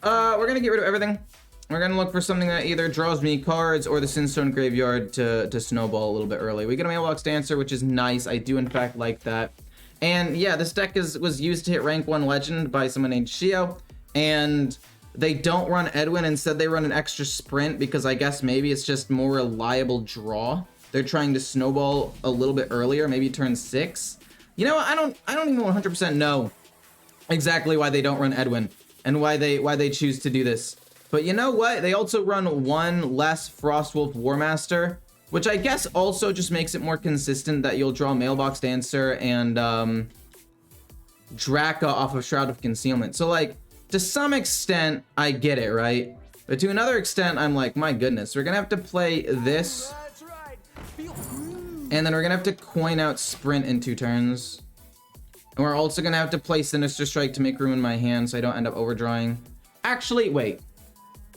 We're gonna get rid of everything. We're gonna look for something that either draws me cards or the Sinstone Graveyard to snowball a little bit early. We get a Mailbox Dancer, which is nice. I do in fact like that. And yeah, this deck was used to hit rank 1 legend by someone named SHIO, and they don't run EDWIN. Instead they run an extra sprint because I guess maybe it's just more reliable draw. They're trying to snowball a little bit earlier, maybe turn 6. You know, I don't even 100% know exactly why they don't run EDWIN and why they choose to do this. But you know what? They also run one less Frostwolf Warmaster, which I guess also just makes it more consistent that you'll draw Mailbox Dancer and Draka off of Shroud of Concealment. So like, to some extent, I get it, right? But to another extent, I'm like, my goodness, we're gonna have to play this. And then we're gonna have to coin out Sprint in 2 turns. And we're also gonna have to play Sinister Strike to make room in my hand so I don't end up overdrawing. Actually, wait.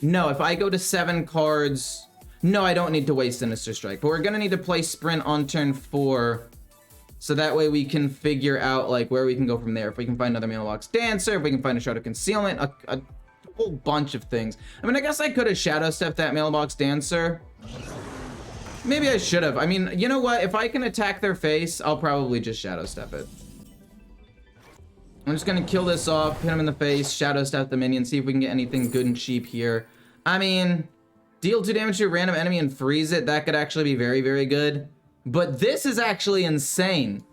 No, if I go to 7 cards... No, I don't need to waste Sinister Strike. But we're gonna need to play Sprint on turn 4. So that way we can figure out like where we can go from there. If we can find another Mailbox Dancer, if we can find a Shroud of Concealment, a whole bunch of things. I mean, I guess I could have Shadow Stepped that Mailbox Dancer. Maybe I should have. I mean, you know what? If I can attack their face, I'll probably just Shadow Step it. I'm just gonna kill this off, hit him in the face, Shadow Step the minion, see if we can get anything good and cheap here. I mean, deal 2 damage to a random enemy and freeze it. That could actually be very, very good. But this is actually insane.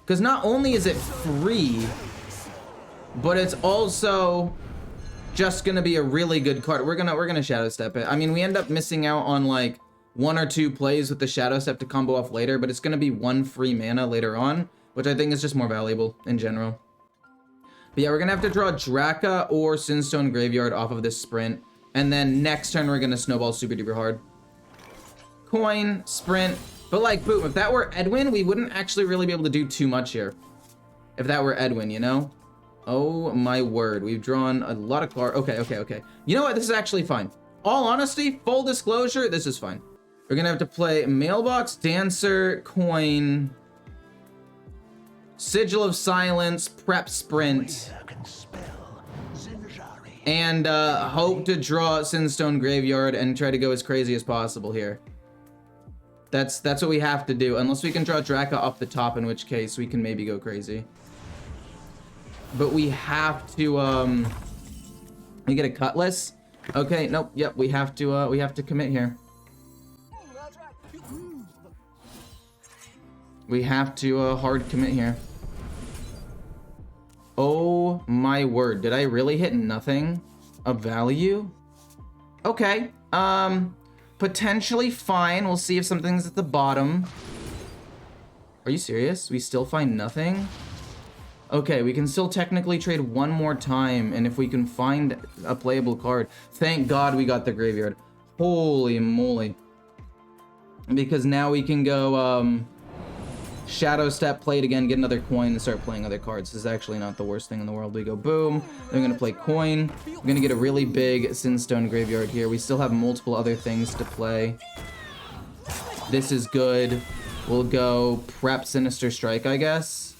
Because not only is it free, but it's also just gonna be a really good card. We're gonna Shadow Step it. I mean, we end up missing out on like 1 or 2 plays with the Shadow Step to combo off later, but it's gonna be 1 free mana later on, which I think is just more valuable in general. But yeah, we're gonna have to draw Draka or Sinstone Graveyard off of this sprint, and then next turn we're gonna snowball super duper hard. Coin, sprint, but like boom, if that were EDWIN, we wouldn't actually really be able to do too much here. If that were EDWIN, you know? Oh my word, we've drawn a lot of cards. Okay. You know what, this is actually fine. All honesty, full disclosure, this is fine. We're gonna have to play Mailbox Dancer, Coin, Sigil of Silence, Prep Sprint, and hope to draw Sinstone Graveyard and try to go as crazy as possible here. That's what we have to do, unless we can draw Draka off the top, in which case we can maybe go crazy. But we have to we get a Cutlass. Okay, nope, yep, we have to commit here. We have to hard commit here. Oh my word, did I really hit nothing of value? Okay, potentially fine. We'll see if something's at the bottom. Are you serious? We still find nothing? Okay, we can still technically trade 1 more time, and if we can find a playable card. Thank God we got the graveyard. Holy moly. Because now we can go, Shadow Step, play it again, get another coin, and start playing other cards. This is actually not the worst thing in the world. We go boom, then we're gonna play coin. We're gonna get a really big Sinstone Graveyard here. We still have multiple other things to play. This is good. We'll go prep Sinister Strike, I guess.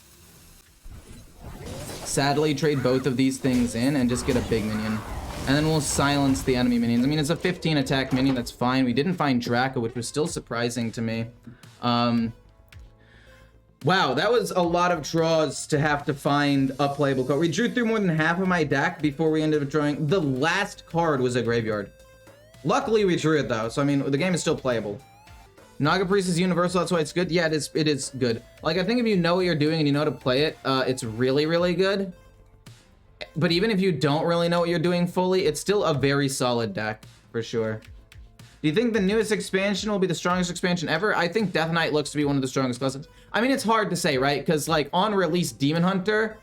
Sadly, trade both of these things in and just get a big minion. And then we'll silence the enemy minions. I mean, it's a 15 attack minion, that's fine. We didn't find Draka, which was still surprising to me. Wow, that was a lot of draws to have to find a playable card. We drew through more than half of my deck before we ended up drawing. The last card was a graveyard. Luckily, we drew it though, so I mean, the game is still playable. Naga Priest is universal, that's why it's good. Yeah, it is good. Like, I think if you know what you're doing and you know how to play it, it's really, really good. But even if you don't really know what you're doing fully, it's still a very solid deck, for sure. Do you think the newest expansion will be the strongest expansion ever? I think Death Knight looks to be one of the strongest classes. I mean, it's hard to say, right? Because, like, on release, Demon Hunter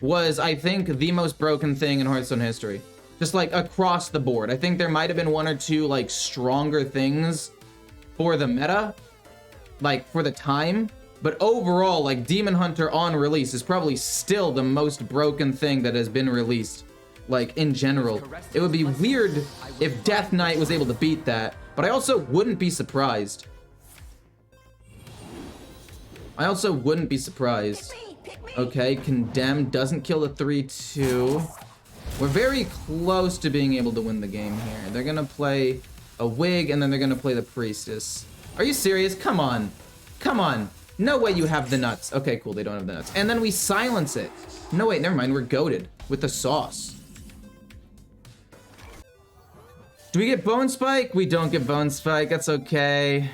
was, I think, the most broken thing in Hearthstone history. Just, like, across the board. I think there might have been 1 or 2, like, stronger things for the meta, like, for the time. But overall, like, Demon Hunter on release is probably still the most broken thing that has been released. Like, in general. It would be weird if Death Knight was able to beat that, but I also wouldn't be surprised. Okay, Condemn doesn't kill the 3-2. We're very close to being able to win the game here. They're gonna play a Wig, and then they're gonna play the Priestess. Are you serious? Come on. Come on. No way you have the nuts. Okay, cool, they don't have the nuts. And then we silence it. No, wait, never mind, we're goated with the sauce. Do we get Bone Spike? We don't get Bone Spike, that's okay.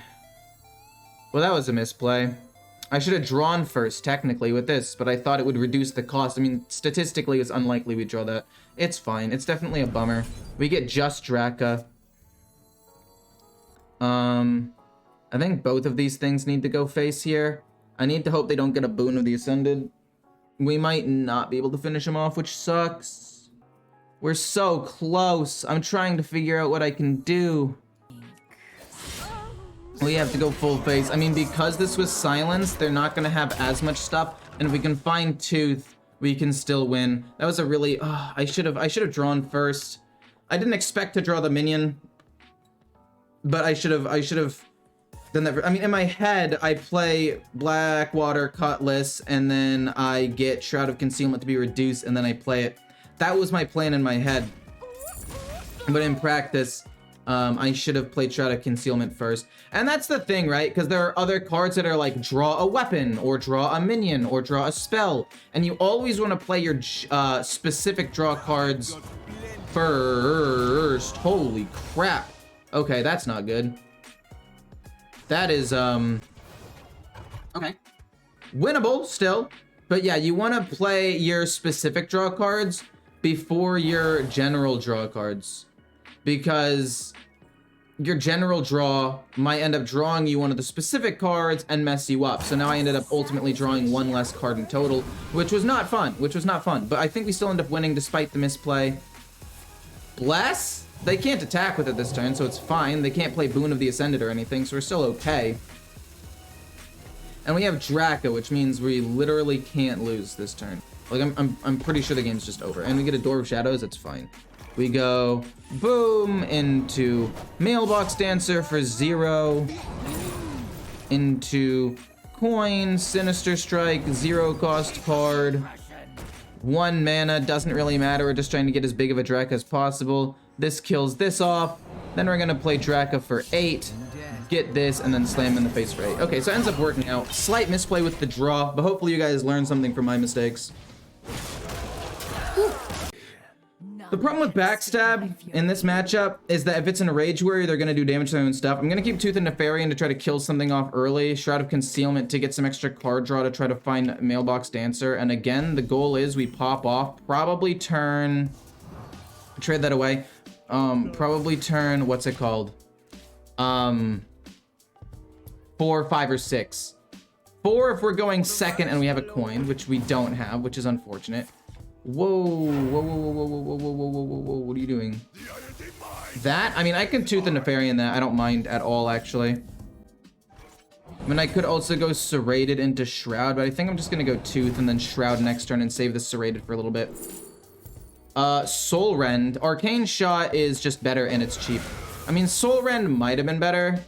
Well, that was a misplay. I should have drawn first, technically, with this, but I thought it would reduce the cost. I mean, statistically, it's unlikely we draw that. It's fine. It's definitely a bummer. We get just Draka. I think both of these things need to go face here. I need to hope they don't get a Boon of the Ascended. We might not be able to finish him off, which sucks. We're so close. I'm trying to figure out what I can do. We have to go full face. I mean, because this was silenced, they're not gonna have as much stuff. And if we can find Tooth, we can still win. That was a really, I should have drawn first. I didn't expect to draw the minion, but I should have done that. I mean, in my head, I play Blackwater Cutlass, and then I get Shroud of Concealment to be reduced, and then I play it. That was my plan in my head. But in practice, I should have played Shroud of Concealment first. And that's the thing, right? Because there are other cards that are like draw a weapon, or draw a minion, or draw a spell. And you always want to play your specific draw cards first. Holy crap. Okay, that's not good. That is, okay. Winnable still. But yeah, you want to play your specific draw cards before your general draw cards. Because your general draw might end up drawing you one of the specific cards and mess you up. So now I ended up ultimately drawing one less card in total, which was not fun, But I think we still end up winning despite the misplay. Bless? They can't attack with it this turn, so it's fine. They can't play Boon of the Ascended or anything, so we're still okay. And we have Draka, which means we literally can't lose this turn. Like, I'm pretty sure the game's just over. And we get a Door of Shadows, it's fine. We go, boom, into Mailbox Dancer for 0. Into Coin, Sinister Strike, 0 cost card. 1 mana, doesn't really matter. We're just trying to get as big of a Draka as possible. This kills this off. Then we're gonna play Draka for 8. Get this, and then slam in the face for 8. Okay, so it ends up working out. Slight misplay with the draw, but hopefully you guys learned something from my mistakes. Whew. The problem with Backstab in this matchup is that if it's in a Rage Warrior, they're gonna do damage to their own stuff. I'm gonna keep Tooth and Nefarian to try to kill something off early. Shroud of Concealment to get some extra card draw to try to find Mailbox Dancer. And again, the goal is we pop off, probably turn... Trade that away. Probably turn, what's it called? 4, 5, or 6. 4 if we're going second and we have a coin, which we don't have, which is unfortunate. Whoa, whoa, whoa, whoa, whoa, whoa, whoa, whoa, whoa, whoa, whoa, what are you doing? That? I mean, I can Tooth and Nefarian that. I don't mind at all, actually. I mean, I could also go Serrated into Shroud, but I think I'm just gonna go Tooth and then Shroud next turn and save the Serrated for a little bit. Soul Rend. Arcane Shot is just better and it's cheap. I mean, Soul Rend might have been better.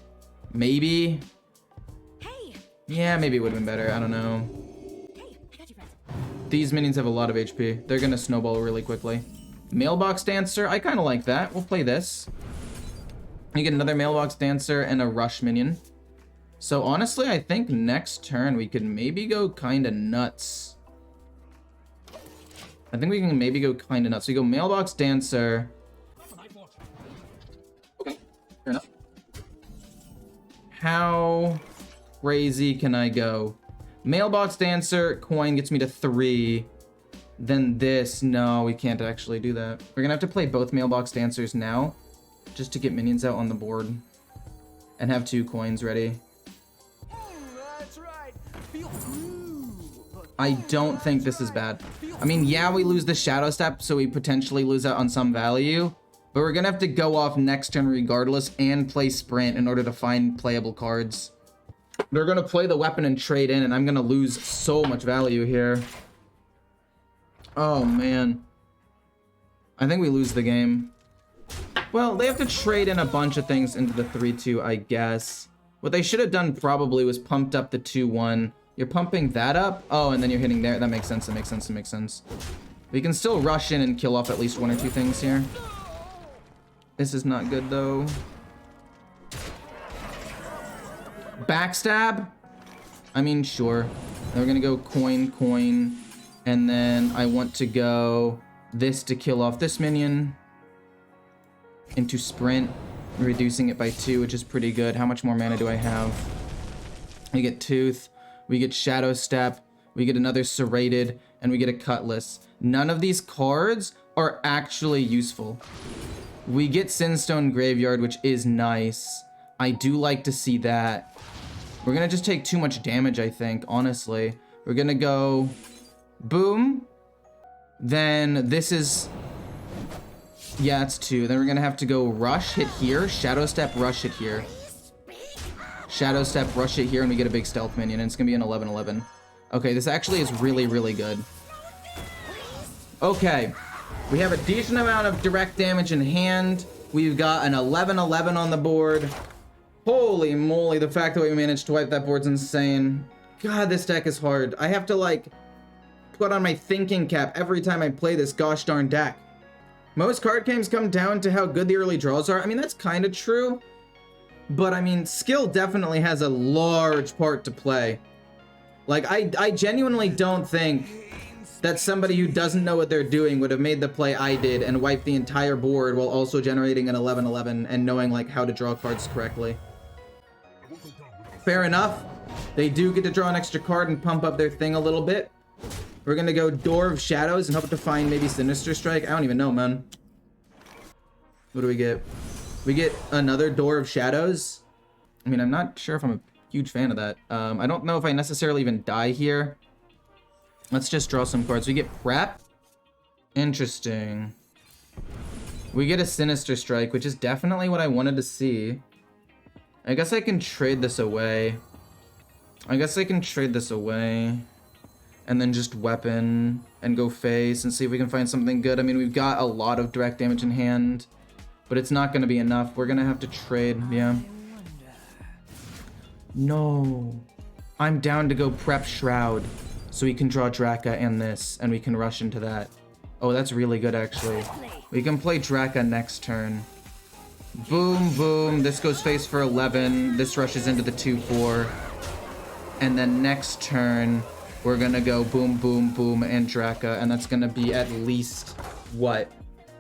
Maybe. Yeah, maybe it would have been better. I don't know. These minions have a lot of HP. They're gonna snowball really quickly. Mailbox Dancer. I kind of like that. We'll play this. You get another Mailbox Dancer and a Rush minion. So honestly, I think next turn we could maybe go kind of nuts. I think we can maybe go kind of nuts. So we go Mailbox Dancer. Okay, fair enough. How crazy can I go? Mailbox Dancer, coin gets me to 3. Then this, no, we can't actually do that. We're gonna have to play both Mailbox Dancers now, just to get minions out on the board. And have 2 coins ready. I don't think this is bad. I mean, yeah, we lose the Shadow Step, so we potentially lose out on some value. But we're gonna have to go off next turn regardless and play Sprint in order to find playable cards. They're gonna play the weapon and trade in, and I'm gonna lose so much value here. Oh, man. I think we lose the game. Well, they have to trade in a bunch of things into the 3-2, I guess. What they should have done probably was pumped up the 2-1. You're pumping that up? Oh, and then you're hitting there. That makes sense, that makes sense, that makes sense. We can still rush in and kill off at least one or two things here. This is not good, though. Backstab? I mean, sure. Then we're gonna go coin, coin. And then I want to go this to kill off this minion. Into sprint, reducing it by 2, which is pretty good. How much more mana do I have? We get Tooth, we get Shadow Step, we get another Serrated, and we get a Cutlass. None of these cards are actually useful. We get Sinstone Graveyard, which is nice. I do like to see that. We're gonna just take too much damage, I think, honestly. We're gonna go boom. Then this is, yeah, it's 2. Then we're gonna have to go rush, hit here, Shadow Step, rush it here. Shadow Step, rush it here, and we get a big stealth minion, and it's gonna be an 11/11. Okay, this actually is really, really good. Okay, we have a decent amount of direct damage in hand. We've got an 11/11 on the board. Holy moly, the fact that we managed to wipe that board's insane. God, this deck is hard. I have to, like, put on my thinking cap every time I play this gosh darn deck. Most card games come down to how good the early draws are. I mean, that's kind of true. But, I mean, skill definitely has a large part to play. Like, I genuinely don't think that somebody who doesn't know what they're doing would have made the play I did and wiped the entire board while also generating an 11/11 and knowing, like, how to draw cards correctly. Fair enough. They do get to draw an extra card and pump up their thing a little bit. We're gonna go Door of Shadows and hope to find maybe Sinister Strike. I don't even know, man. What do we get? We get another Door of Shadows. I mean, I'm not sure if I'm a huge fan of that. I don't know if I necessarily even die here. Let's just draw some cards. We get Prep. Interesting. We get a Sinister Strike, which is definitely what I wanted to see. I guess I can trade this away. And then just weapon and go face and see if we can find something good. I mean, we've got a lot of direct damage in hand, but it's not going to be enough. We're going to have to trade, yeah. No. I'm down to go prep Shroud so we can draw Draka and this, and we can rush into that. Oh, that's really good, actually. We can play Draka next turn. Boom, boom. This goes face for 11. This rushes into the 2/4. And then next turn, we're gonna go boom, boom, boom, and Draka, and that's gonna be at least, what?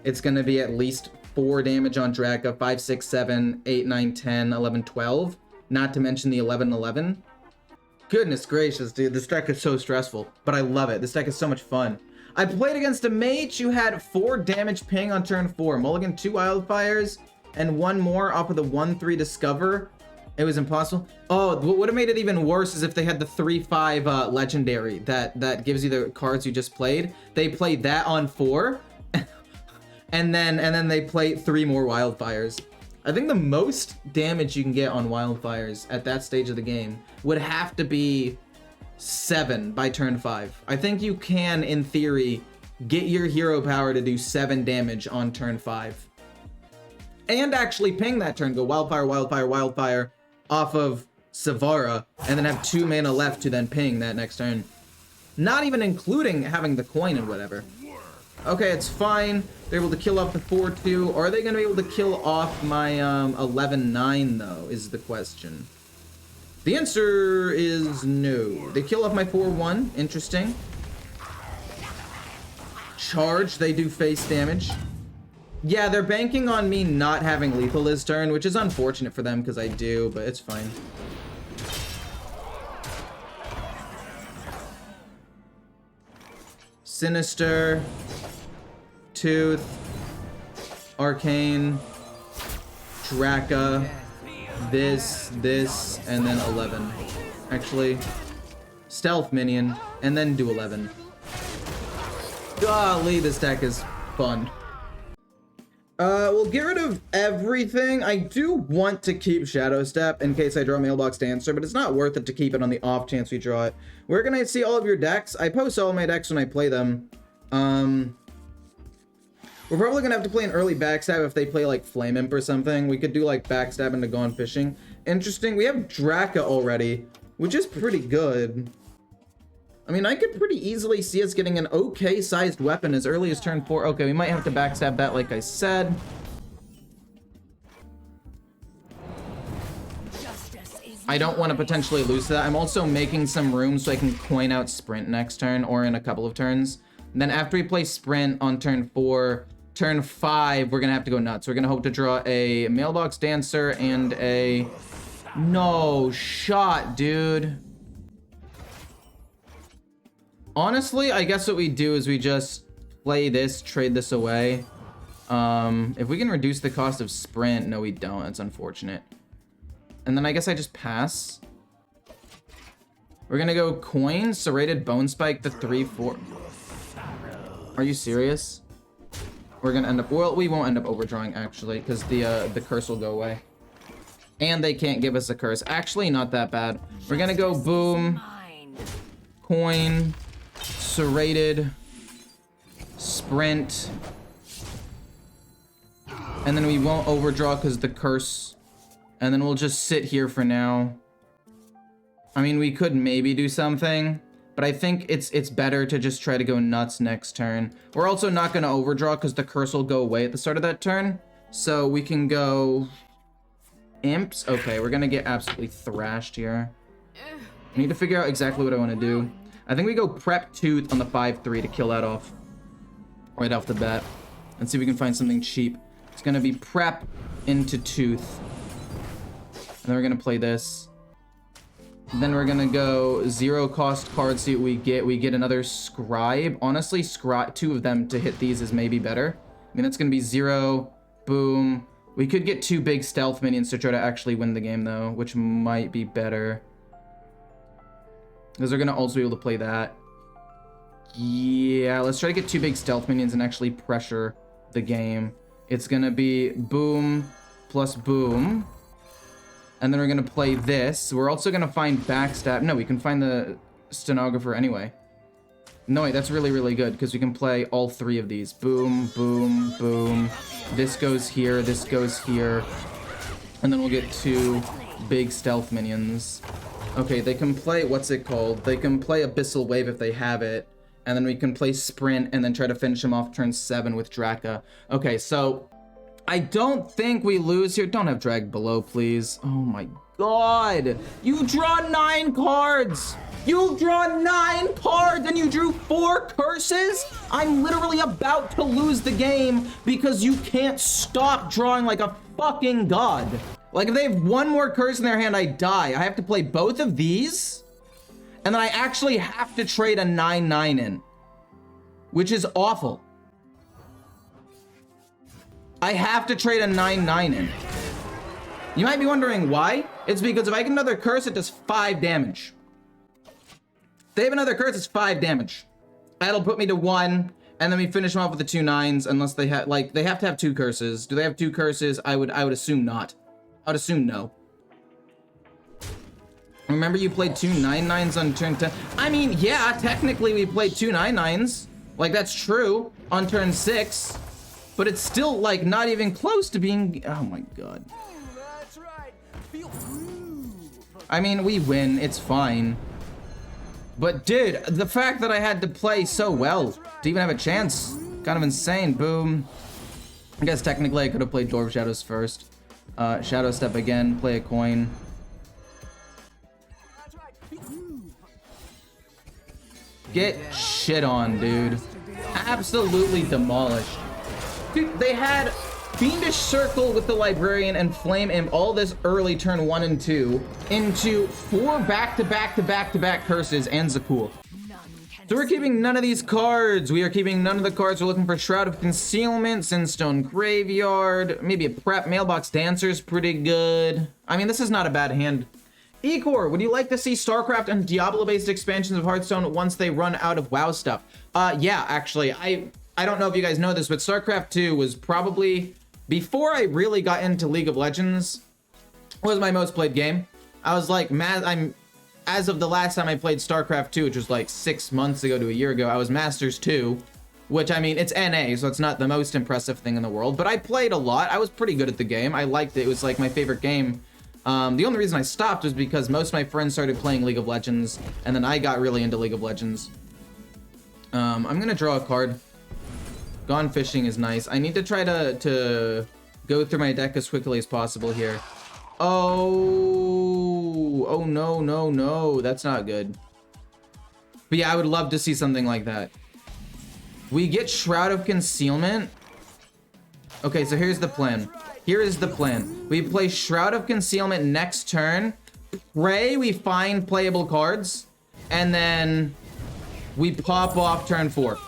It's gonna be at least 4 damage on Draka, 5, 6, 7, 8, 9, 10, 11, 12. Not to mention the 11/11. Goodness gracious, dude, this deck is so stressful, but I love it. This deck is so much fun. I played against a mage who had 4 damage ping on turn 4. Mulligan 2 Wildfires, and 1 more off of the 1/3 Discover. It was impossible. Oh, what would have made it even worse is if they had the 3/5 legendary that gives you the cards you just played. They played that on 4, and then they play 3 more Wildfires. I think the most damage you can get on Wildfires at that stage of the game would have to be 7 by turn 5. I think you can, in theory, get your hero power to do 7 damage on turn 5. And actually ping that turn, go Wildfire, Wildfire, Wildfire off of Savara, and then have 2 mana left to then ping that next turn. Not even including having the coin and whatever. Okay, it's fine. They're able to kill off the 4/2. Are they going to be able to kill off my 11/9, though, is the question. The answer is no. They kill off my 4/1. Interesting. Charge. They do face damage. Yeah, they're banking on me not having lethal this turn, which is unfortunate for them because I do, but it's fine. Sinister, Tooth, Arcane, Draka, this, and then 11. Actually, Stealth Minion, and then do 11. Golly, this deck is fun. We'll get rid of everything. I do want to keep Shadow Step in case I draw Mailbox Dancer, but it's not worth it to keep it on the off chance we draw it. Where can I see all of your decks? I post all my decks when I play them. We're probably gonna have to play an early Backstab if they play like Flame Imp or something. We could do like Backstab into Gone Fishing. Interesting. We have Draka already, which is pretty good. I mean, I could pretty easily see us getting an okay-sized weapon as early as turn 4. Okay, we might have to backstab that, like I said. I don't want to potentially lose to that. I'm also making some room so I can coin out Sprint next turn or in a couple of turns. And then after we play Sprint on turn 4, turn 5, we're going to have to go nuts. We're going to hope to draw a Mailbox Dancer and a... No shot, dude. Honestly, I guess what we do is we just play this, trade this away. If we can reduce the cost of Sprint, no, we don't. That's unfortunate. And then I guess I just pass. We're gonna go coin, serrated bone spike the 3/4. Are you serious? We're gonna end up, well, we won't end up overdrawing actually, because the curse will go away. And they can't give us a curse. Actually, not that bad. We're gonna go boom, coin, serrated, sprint, and then we won't overdraw because the curse, and then we'll just sit here for now. I mean, we could maybe do something, but I think it's better to just try to go nuts next turn. We're also not going to overdraw because the curse will go away at the start of that turn, so we can go imps. Okay, we're going to get absolutely thrashed here. I need to figure out exactly what I want to do. I think we go prep tooth on the 5/3 to kill that off right off the bat. Let's see if we can find something cheap. It's gonna be prep into tooth, and then we're gonna play this. Then we're gonna go 0 cost card, see what we get. We get another scribe. Honestly, scribe, 2 of them to hit these is maybe better. I mean, that's gonna be 0, boom. We could get 2 big stealth minions to try to actually win the game though, which might be better. Because they're going to also be able to play that. Yeah, let's try to get 2 big stealth minions and actually pressure the game. It's going to be boom plus boom. And then we're going to play this. We're also going to find backstab. No, we can find the stenographer anyway. No, wait, that's really, really good because we can play all 3 of these. Boom, boom, boom. This goes here, this goes here. And then we'll get 2 big stealth minions. Okay, they can play, what's it called? They can play Abyssal Wave if they have it. And then we can play Sprint and then try to finish him off turn 7 with Draka. Okay, so I don't think we lose here. Don't have drag below, please. Oh my god. You draw 9 cards. You draw 9 cards and you drew 4 curses? I'm literally about to lose the game because you can't stop drawing like a fucking god. Like, if they have 1 more curse in their hand, I die. I have to play both of these, and then I actually have to trade a 9/9 in, which is awful. I have to trade a 9/9 in. You might be wondering why. It's because if I get another curse, it does 5 damage. If they have another curse, it's 5 damage. That'll put me to 1, and then we finish them off with the 2 9s, unless they have, like, they have to have 2 curses. Do they have 2 curses? I would assume not. I would assume no. Remember you played 2 9/9s on turn 10? I mean, yeah, technically we played 2 9/9s. Like, that's true on turn 6. But it's still, like, not even close to being... Oh my god. That's right. I mean, we win. It's fine. But, dude, the fact that I had to play so well to even have a chance, kind of insane. Boom. I guess technically I could have played Dwarf Shadows first. Shadow Step again, play a coin. Get shit on, dude. Absolutely demolished. Dude, they had Fiendish Circle with the Librarian and Flame Imp all this early turn 1 and 2 into 4 back-to-back curses and Zakul. So we're keeping none of these cards. We are keeping none of the cards. We're looking for Shroud of Concealment, Sinstone Graveyard, maybe a prep. Mailbox Dancer's pretty good. I mean, this is not a bad hand. Ecore, would you like to see StarCraft and Diablo-based expansions of Hearthstone once they run out of WoW stuff? Yeah, actually, I don't know if you guys know this, but StarCraft 2 was probably, before I really got into League of Legends, was my most played game. I was like, as of the last time I played StarCraft 2, which was like 6 months ago to a year ago, I was Masters 2, which, I mean, it's NA, so it's not the most impressive thing in the world, but I played a lot. I was pretty good at the game. I liked it. It was like my favorite game The only reason I stopped was because most of my friends started playing League of Legends, and then I got really into League of Legends. I'm gonna draw a card. Gone Fishing is nice. I need to try to go through my deck as quickly as possible here. Oh no, no, no. That's not good. But yeah, I would love to see something like that. We get Shroud of Concealment. Okay, so here's the plan. Here is the plan. We play Shroud of Concealment next turn. Pray we find playable cards. And then we pop off turn 4.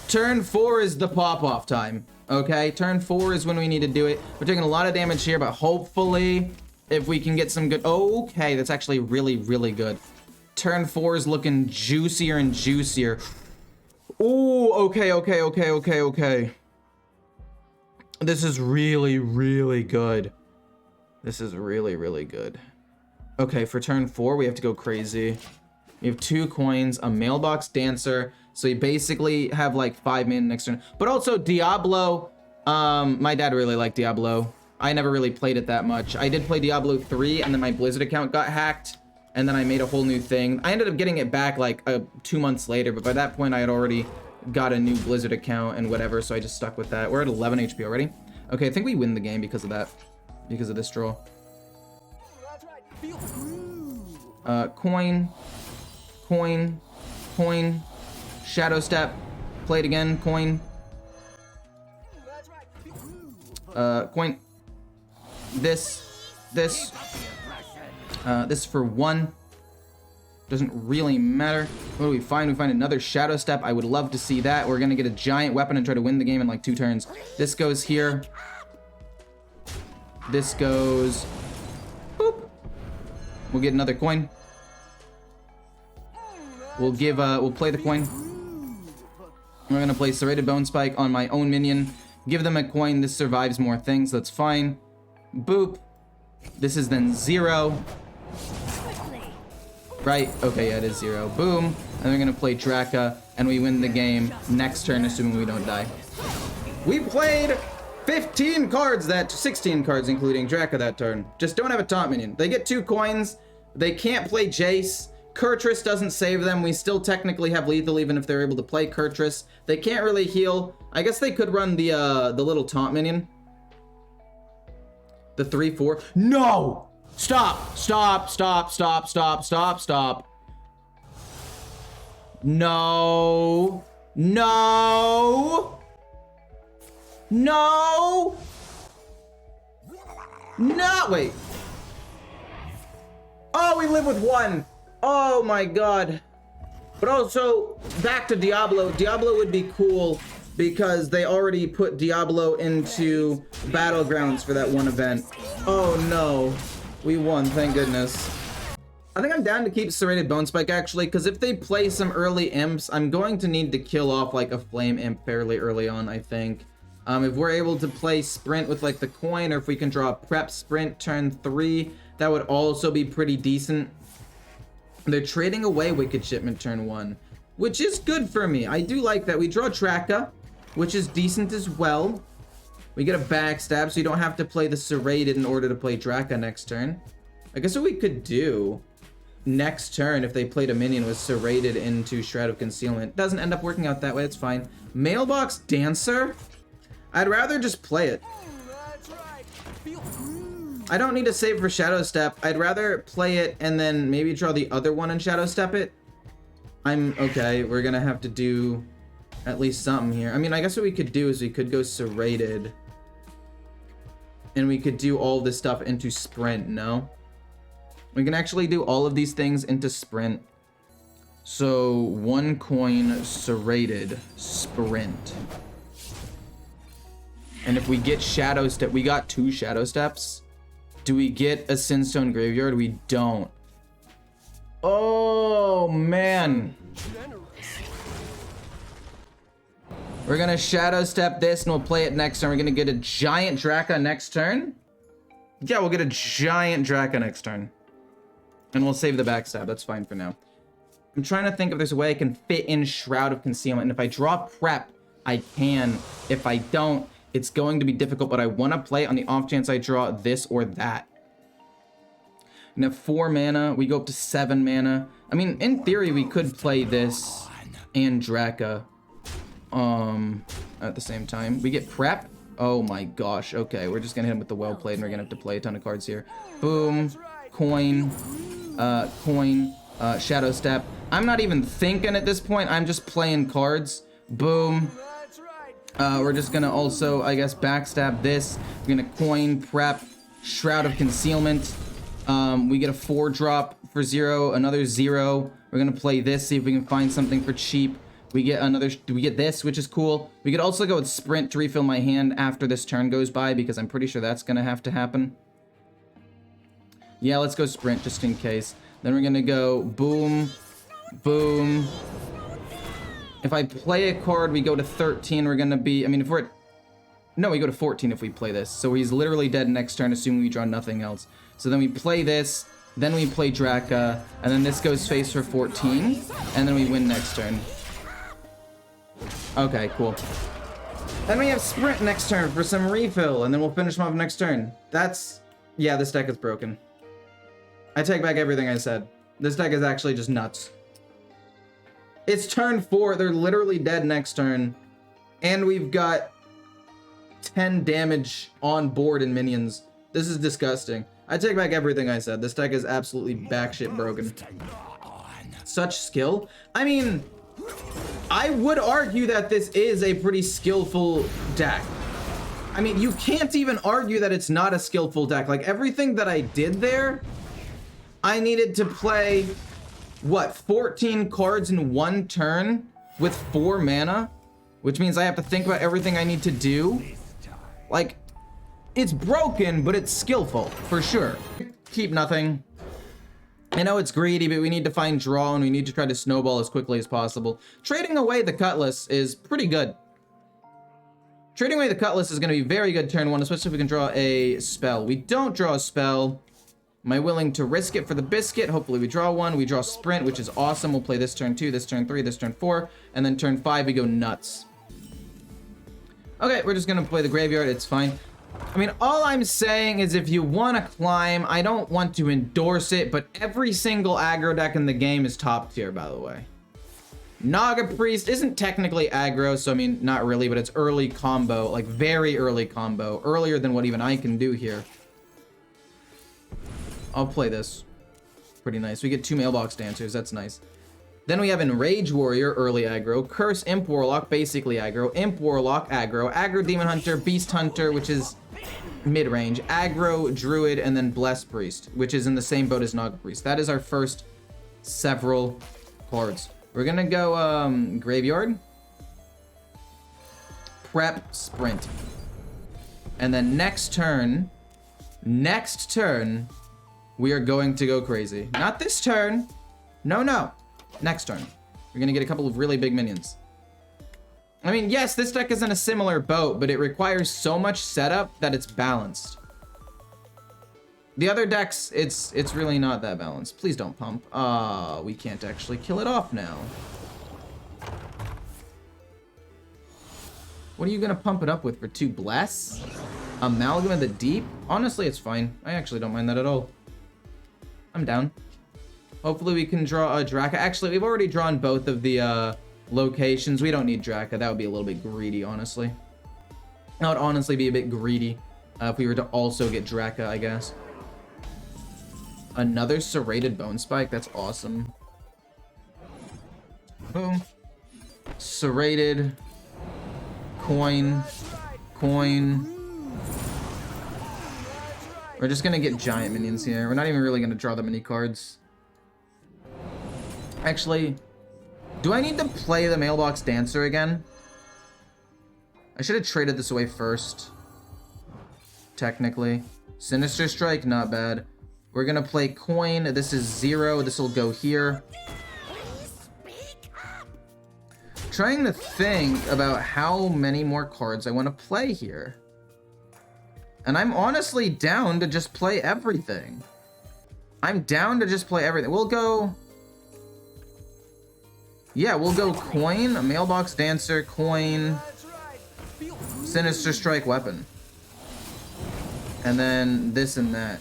Turn 4 is the pop off time. Okay, turn 4 is when we need to do it. We're taking a lot of damage here, but hopefully if we can get some good... Okay, that's actually really, really good. Turn 4 is looking juicier and juicier. Ooh, okay. This is really, really good. This is really, really good. Okay, for turn 4, we have to go crazy. We have 2 coins, a Mailbox Dancer. So you basically have like 5 mana next turn. But also Diablo. My dad really liked Diablo. I never really played it that much. I did play Diablo 3 and then my Blizzard account got hacked. And then I made a whole new thing. I ended up getting it back like 2 months later. But by that point I had already got a new Blizzard account and whatever. So I just stuck with that. We're at 11 HP already. Okay, I think we win the game because of that. Because of this draw. Coin. Shadow Step. Play it again. Coin. Coin. This for 1. Doesn't really matter. What do we find? We find another Shadow Step. I would love to see that. We're gonna get a giant weapon and try to win the game in like 2 turns. This goes here. This goes... Boop. We'll get another coin. We'll play the coin. We're gonna play Serrated Bone Spike on my own minion. Give them a coin. This survives more things. That's fine. Boop. This is then 0. Right? Okay, yeah, it is 0. Boom. And we're gonna play Draka, and we win the game next turn, assuming we don't die. We played 15 cards 16 cards including Draka that turn. Just don't have a taunt minion. They get 2 coins. They can't play Jace. Kurtrus doesn't save them. We still technically have lethal even if they're able to play Kurtrus. They can't really heal. I guess they could run the little taunt minion. The 3/4. No! Stop! No! No! No! No! Wait. Oh, we live with 1. Oh my god. But also, back to Diablo. Diablo would be cool because they already put Diablo into Battlegrounds for that one event. Oh no. We won, thank goodness. I think I'm down to keep Serrated Bone Spike actually, because if they play some early imps, I'm going to need to kill off like a flame imp fairly early on, I think. If we're able to play sprint with like the coin, or if we can draw a prep sprint turn 3, that would also be pretty decent. They're trading away Wicked Shipment turn 1, which is good for me. I do like that. We draw Draka, which is decent as well. We get a backstab, so you don't have to play the Serrated in order to play Draka next turn. I guess what we could do next turn, if they played a minion, was Serrated into Shroud of Concealment. Doesn't end up working out that way, it's fine. Mailbox Dancer? I'd rather just play it. I don't need to save for Shadow Step. I'd rather play it and then maybe draw the other one and Shadow Step it. I'm okay. We're gonna have to do at least something here. I mean, I guess what we could do is we could go Serrated. And we could do all this stuff into Sprint, no? We can actually do all of these things into Sprint. So, 1 coin, Serrated, Sprint. And if we get Shadow Step, we got 2 Shadow Steps. Do we get a Sinstone Graveyard? We don't. Oh, man. We're gonna Shadow Step this and we'll play it next turn. We're gonna get a giant Draka next turn. Yeah, we'll get a giant Draka next turn. And we'll save the backstab. That's fine for now. I'm trying to think if there's a way I can fit in Shroud of Concealment. And if I draw Prep, I can. If I don't, It's going to be difficult, but I want to play on the off chance I draw this or that. And at 4 mana, we go up to 7 mana. I mean, in theory, we could play this and Draka at the same time. We get prep. Oh my gosh. Okay, we're just gonna hit him with the well played, and we're gonna have to play a ton of cards here. Boom, coin, shadow step. I'm not even thinking at this point. I'm just playing cards. Boom. We're just gonna also, I guess, backstab this. We're gonna coin, prep, Shroud of Concealment. We get a 4-drop for 0, another 0. We're gonna play this, see if we can find something for cheap. We get this, which is cool. We could also go with Sprint to refill my hand after this turn goes by, because I'm pretty sure that's gonna have to happen. Yeah, let's go Sprint just in case. Then we're gonna go boom, boom. If I play a card, we go to 13. We're gonna be, I mean, if we're at, no, we go to 14 if we play this. So he's literally dead next turn, assuming we draw nothing else. So then we play this, then we play Draka, and then this goes face for 14, and then we win next turn. Okay, cool. Then we have Sprint next turn for some refill, and then we'll finish him off next turn. That's, yeah, this deck is broken. I take back everything I said. This deck is actually just nuts. It's turn 4, they're literally dead next turn, and we've got 10 damage on board in minions. This is disgusting. I take back everything I said. This deck is absolutely batshit broken. Such skill. I mean, I would argue that this is a pretty skillful deck. I mean, you can't even argue that it's not a skillful deck. Like, everything that I did there, I needed to play, what, 14 cards in 1 turn with 4 mana? Which means I have to think about everything I need to do. Like, it's broken, but it's skillful, for sure. Keep nothing. I know it's greedy, but we need to find draw, and we need to try to snowball as quickly as possible. Trading away the Cutlass is pretty good. Trading away the Cutlass is going to be very good turn 1, especially if we can draw a spell. We don't draw a spell. Am I willing to risk it for the biscuit? Hopefully we draw one. We draw Sprint, which is awesome. We'll play this turn 2, this turn 3, this turn 4, and then turn 5 we go nuts. Okay, we're just going to play the graveyard. It's fine. I mean, all I'm saying is if you want to climb, I don't want to endorse it, but every single aggro deck in the game is top tier, by the way. Naga Priest isn't technically aggro, so I mean, not really, but it's early combo, like very early combo, earlier than what even I can do here. I'll play this. Pretty nice. We get 2 Mailbox Dancers, that's nice. Then we have Enrage Warrior, early aggro, Curse Imp Warlock, basically aggro, Imp Warlock, aggro Demon Hunter, Beast Hunter, which is mid-range, aggro Druid, and then Blessed Priest, which is in the same boat as Naga Priest. That is our first several cards. We're gonna go Graveyard, Prep, Sprint. And then next turn, we are going to go crazy. Not this turn. No. Next turn. We're gonna get a couple of really big minions. I mean, yes, this deck is in a similar boat, but it requires so much setup that it's balanced. The other decks, it's really not that balanced. Please don't pump. We can't actually kill it off now. What are you gonna pump it up with for 2 Bless? Amalgam of the Deep? Honestly, it's fine. I actually don't mind that at all. I'm down. Hopefully we can draw a Draka. Actually, we've already drawn both of the locations. We don't need Draka. That would be a little bit greedy, honestly. That would honestly be a bit greedy if we were to also get Draka, I guess. Another Serrated Bone Spike. That's awesome. Boom. Serrated. Coin. We're just gonna get giant minions here. We're not even really gonna draw that many cards. Actually, do I need to play the Mailbox Dancer again? I should have traded this away first. Technically. Sinister Strike, not bad. We're gonna play Coin. This is 0. This will go here. Trying to think about how many more cards I want to play here. And I'm honestly down to just play everything. We'll go... Yeah, we'll go Coin, a Mailbox Dancer, Coin, Sinister Strike weapon. And then this and that.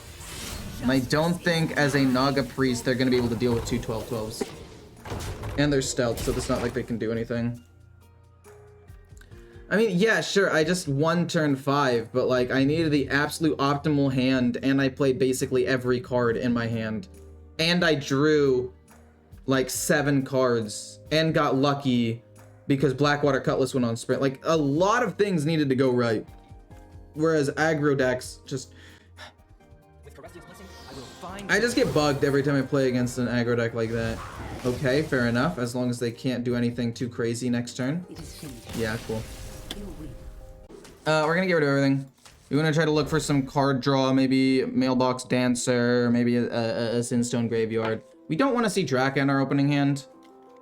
And I don't think as a Naga Priest they're going to be able to deal with two 12/12s. And they're stealth, so it's not like they can do anything. I mean, yeah, sure, I just won turn 5, but like I needed the absolute optimal hand, and I played basically every card in my hand. And I drew like 7 cards and got lucky because Blackwater Cutlass went on sprint. Like a lot of things needed to go right. Whereas aggro decks just... I just get bugged every time I play against an aggro deck like that. Okay, fair enough. As long as they can't do anything too crazy next turn. Yeah, cool. We're gonna get rid of everything. We're gonna try to look for some card draw, maybe Mailbox Dancer, maybe a Sinstone Graveyard. We don't want to see Draka in our opening hand.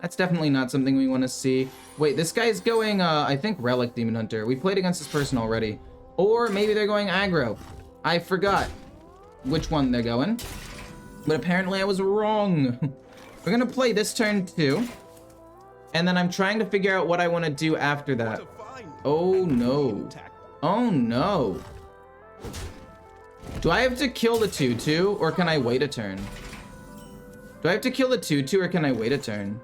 That's definitely not something we want to see. Wait, this guy's going, I think Relic Demon Hunter. We played against this person already. Or maybe they're going aggro. I forgot which one they're going. But apparently I was wrong. We're gonna play this turn too. And then I'm trying to figure out what I want to do after that. Oh no. Oh no. Do I have to kill the 2/2 or can I wait a turn? Do I have to kill the 2/2 or can I wait a turn?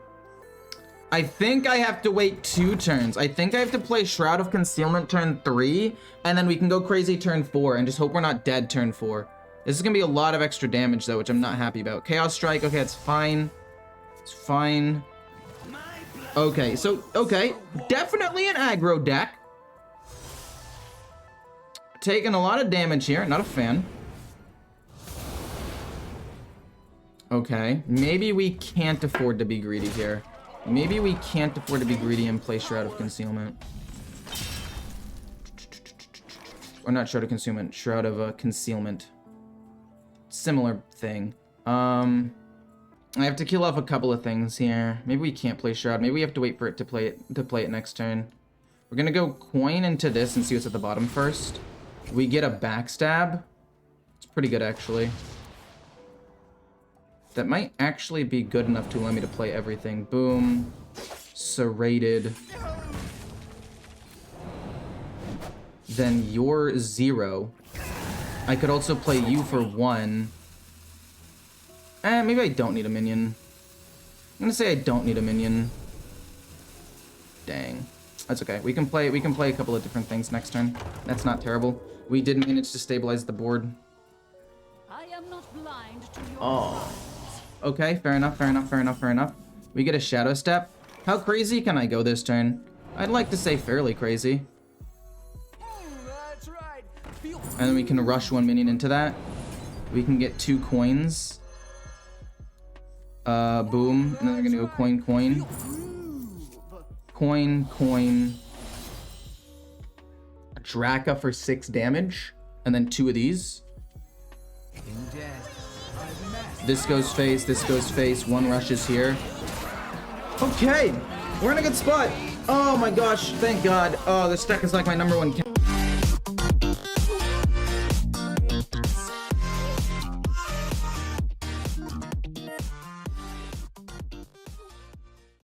I think I have to wait 2 turns. I think I have to play Shroud of Concealment turn 3, and then we can go crazy turn 4 and just hope we're not dead turn 4. This is gonna be a lot of extra damage though, which I'm not happy about. Chaos Strike, okay, it's fine. It's fine. Okay, so, okay, definitely an aggro deck. Taking a lot of damage here, not a fan. Okay, maybe we can't afford to be greedy here. Maybe we can't afford to be greedy and play Shroud of Concealment. Or not Shroud of Concealment, Shroud of Concealment. Similar thing. I have to kill off a couple of things here. Maybe we can't play Shroud. Maybe we have to wait for it to play it next turn. We're gonna go coin into this and see what's at the bottom first. We get a backstab. It's pretty good actually. That might actually be good enough to allow me to play everything. Boom. Serrated. Then you're 0. I could also play you for 1. Maybe I don't need a minion. I'm gonna say I don't need a minion. Dang. That's okay. We can play a couple of different things next turn. That's not terrible. We did manage to stabilize the board. I am not blind to your Oh. Okay, fair enough, fair enough, fair enough, fair enough. We get a Shadow Step. How crazy can I go this turn? I'd like to say fairly crazy. That's right. And then we can rush 1 minion into that. We can get 2 coins. Boom. And then we're gonna go coin, coin. Coin, coin. A Draka for 6 damage. And then 2 of these. This goes face, 1 rushes here. Okay, we're in a good spot. Oh my gosh, thank God. Oh, this deck is like my #1